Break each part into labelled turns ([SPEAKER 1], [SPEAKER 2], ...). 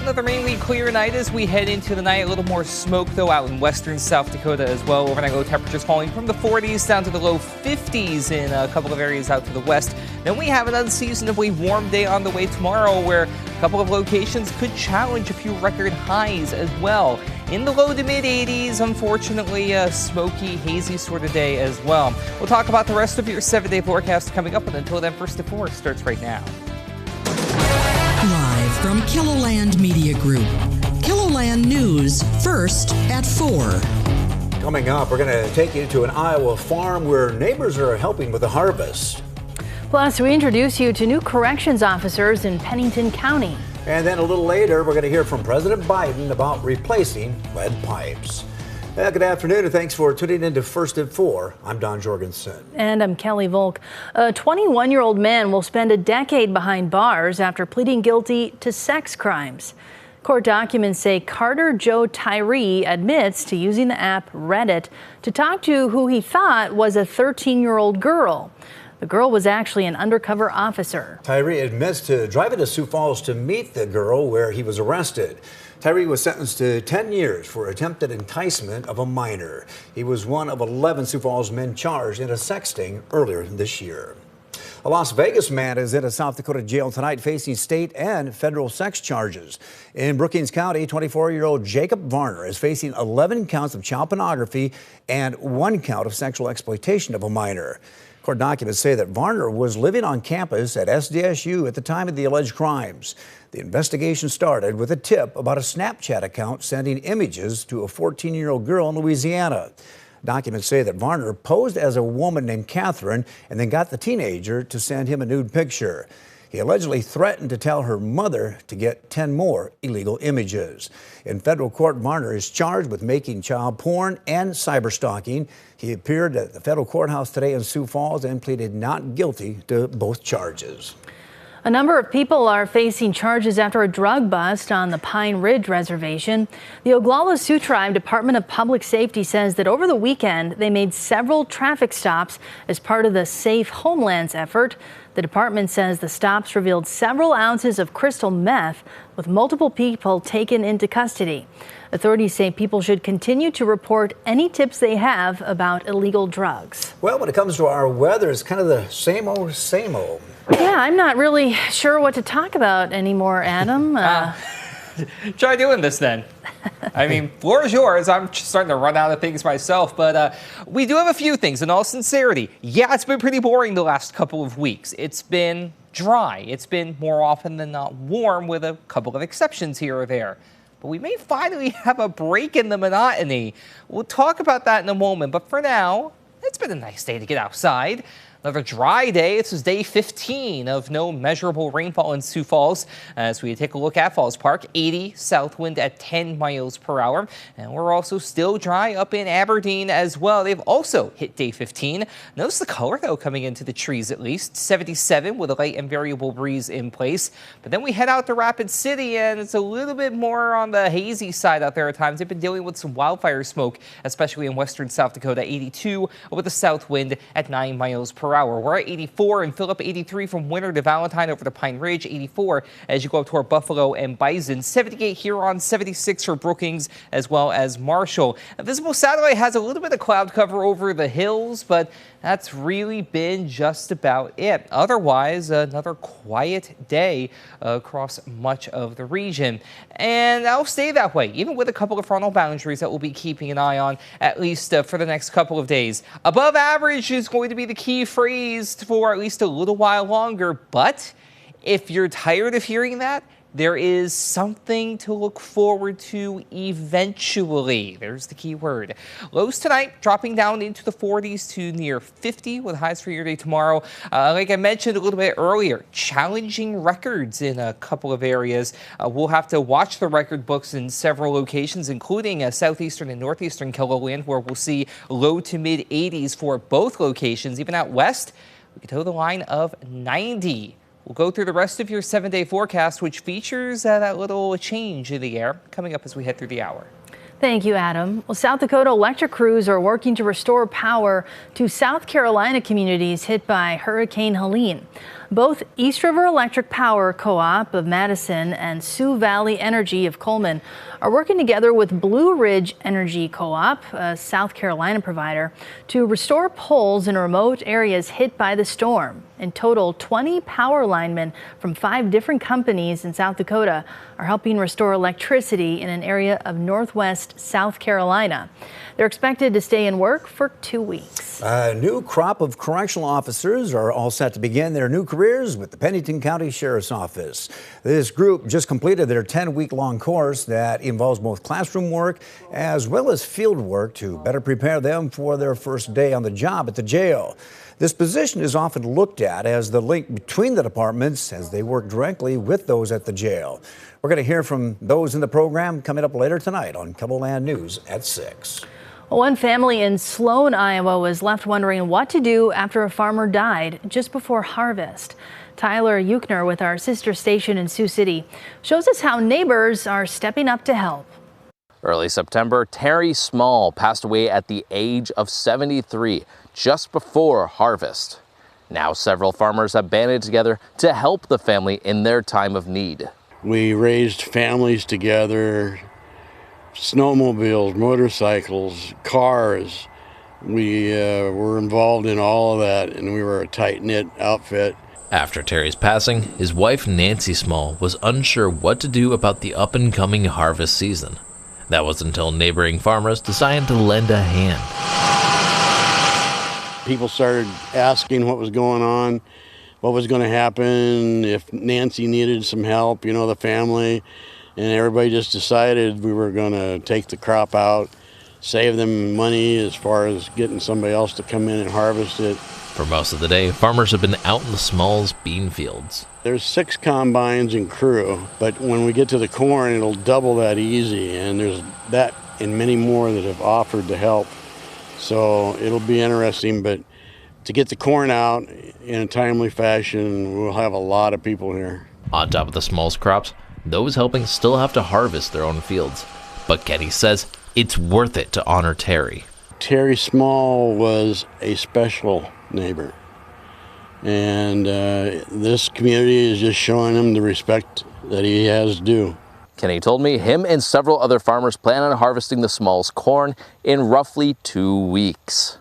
[SPEAKER 1] another mainly clear night as we head into the night. A little more smoke, though, out in western South Dakota as well. Overnight low temperatures falling from the 40s down to the low 50s in a couple of areas out to the west. Then we have an unseasonably warm day on the way tomorrow, where a couple of locations could challenge a few record highs as well. In the low to mid 80s, unfortunately, a smoky, hazy sort of day as well. We'll talk about the rest of your 7-day forecast coming up, and until then, First to Four starts right now.
[SPEAKER 2] Live from KELOLAND Media Group. KELOLAND News, first at 4.
[SPEAKER 3] Coming up, we're going to take you to an Iowa farm where neighbors are helping with the harvest.
[SPEAKER 4] Plus, we introduce you to new corrections officers in Pennington County.
[SPEAKER 3] And then a little later, we're going to hear from President Biden about replacing lead pipes. Good afternoon, and thanks for tuning in to First at 4. I'm Don Jorgensen.
[SPEAKER 4] And I'm Kelly Volk. A 21-year-old man will spend a decade behind bars after pleading guilty to sex crimes. Court documents say Carter Joe Tyree admits to using the app Reddit to talk to who he thought was a 13-year-old girl. The girl was actually an undercover officer.
[SPEAKER 3] Tyree admits to driving to Sioux Falls to meet the girl where he was arrested. Tyree was sentenced to 10 years for attempted enticement of a minor. He was one of 11 Sioux Falls men charged in a sexting earlier this year. A Las Vegas man is in a South Dakota jail tonight facing state and federal sex charges. In Brookings County, 24-year-old Jacob Varner is facing 11 counts of child pornography and 1 count of sexual exploitation of a minor. Court documents say that Varner was living on campus at SDSU at the time of the alleged crimes. The investigation started with a tip about a Snapchat account sending images to a 14-year-old girl in Louisiana. Documents say that Varner posed as a woman named Catherine and then got the teenager to send him a nude picture. He allegedly threatened to tell her mother to get 10 more illegal images. In federal court, Varner is charged with making child porn and cyberstalking. He appeared at the federal courthouse today in Sioux Falls and pleaded not guilty to both charges.
[SPEAKER 4] A number of people are facing charges after a drug bust on the Pine Ridge Reservation. The Oglala Sioux Tribe Department of Public Safety says that over the weekend they made several traffic stops as part of the Safe Homelands effort. The department says the stops revealed several ounces of crystal meth, with multiple people taken into custody. Authorities say people should continue to report any tips they have about illegal drugs.
[SPEAKER 3] Well, when it comes to our weather, it's kind of the same old, same old.
[SPEAKER 4] Yeah, I'm not really sure what to talk about anymore, Adam.
[SPEAKER 1] Try doing this then. I mean, floor is yours. I'm starting to run out of things myself, but we do have a few things in all sincerity. Yeah, it's been pretty boring the last couple of weeks. It's been dry. It's been more often than not warm, with a couple of exceptions here or there. But we may finally have a break in the monotony. We'll talk about that in a moment, but for now, it's been a nice day to get outside. Another dry day. This is day 15 of no measurable rainfall in Sioux Falls. As we take a look at Falls Park, 80 south wind at 10 miles per hour. And we're also still dry up in Aberdeen as well. They've also hit day 15. Notice the color, though, coming into the trees at least. 77 with a light and variable breeze in place. But then we head out to Rapid City, and it's a little bit more on the hazy side out there at times. They've been dealing with some wildfire smoke, especially in western South Dakota. 82 with a south wind at 9 miles per hour. We're at 84 and Phillip, 83 from Winter to Valentine over to Pine Ridge, 84 as you go up toward Buffalo and Bison, 78 Huron, 76 for Brookings as well as Marshall. A visible satellite has a little bit of cloud cover over the hills, but that's really been just about it. Otherwise, another quiet day across much of the region. And that'll stay that way, even with a couple of frontal boundaries that we'll be keeping an eye on, at least for the next couple of days. Above average is going to be the key phrase for at least a little while longer. But if you're tired of hearing that, there is something to look forward to eventually. There's the key word. Lows tonight dropping down into the 40s to near 50 with highs for your day tomorrow. Like I mentioned a little bit earlier, challenging records in a couple of areas. We'll have to watch the record books in several locations, including southeastern and northeastern KELOLAND, where we'll see low to mid 80s for both locations. Even out west, we could toe the line of 90. We'll go through the rest of your 7-day forecast, which features that little change in the air coming up as we head through the hour.
[SPEAKER 4] Thank you, Adam. Well, South Dakota electric crews are working to restore power to South Carolina communities hit by Hurricane Helene. Both East River Electric Power Co-op of Madison and Sioux Valley Energy of Coleman are working together with Blue Ridge Energy Co-op, a South Carolina provider, to restore poles in remote areas hit by the storm. In total, 20 power linemen from 5 different companies in South Dakota are helping restore electricity in an area of northwest South Carolina. They're expected to stay in work for 2 weeks.
[SPEAKER 3] A new crop of correctional officers are all set to begin their new careers with the Pennington County Sheriff's Office. This group just completed their 10-week-long course that involves both classroom work as well as field work to better prepare them for their first day on the job at the jail. This position is often looked at as the link between the departments as they work directly with those at the jail. We're going to hear from those in the program coming up later tonight on KELOLAND News at 6.
[SPEAKER 4] One family in Sloan, Iowa was left wondering what to do after a farmer died just before harvest. Tyler Euchner with our sister station in Sioux City shows us how neighbors are stepping up to help.
[SPEAKER 5] Early September, Terry Small passed away at the age of 73 just before harvest. Now several farmers have banded together to help the family in their time of need.
[SPEAKER 6] We raised families together, snowmobiles, motorcycles, cars. We were involved in all of that, and we were a tight-knit outfit.
[SPEAKER 7] After Terry's passing, his wife Nancy Small was unsure what to do about the up-and-coming harvest season. That was until neighboring farmers decided to lend a hand.
[SPEAKER 6] People started asking what was going on, what was going to happen, if Nancy needed some help, you know, the family. And everybody just decided we were going to take the crop out, save them money as far as getting somebody else to come in and harvest it.
[SPEAKER 7] For most of the day, farmers have been out in the Smalls bean fields.
[SPEAKER 6] There's 6 combines and crew, but when we get to the corn, it'll double that easy. And there's that and many more that have offered to help. So it'll be interesting, but to get the corn out in a timely fashion, we'll have a lot of people here.
[SPEAKER 7] On top of the Smalls crops, those helping still have to harvest their own fields. But Kenny says it's worth it to honor Terry.
[SPEAKER 6] Terry Small was a special neighbor. And this community is just showing him the respect that he has due.
[SPEAKER 5] Kenny told me him and several other farmers plan on harvesting the Smalls corn in roughly 2 weeks.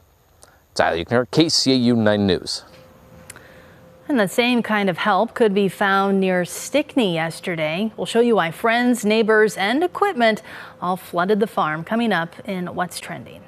[SPEAKER 5] Tyler Euchner, KCAU 9 News.
[SPEAKER 4] And the same kind of help could be found near Stickney yesterday. We'll show you why friends, neighbors, and equipment all flooded the farm coming up in What's Trending.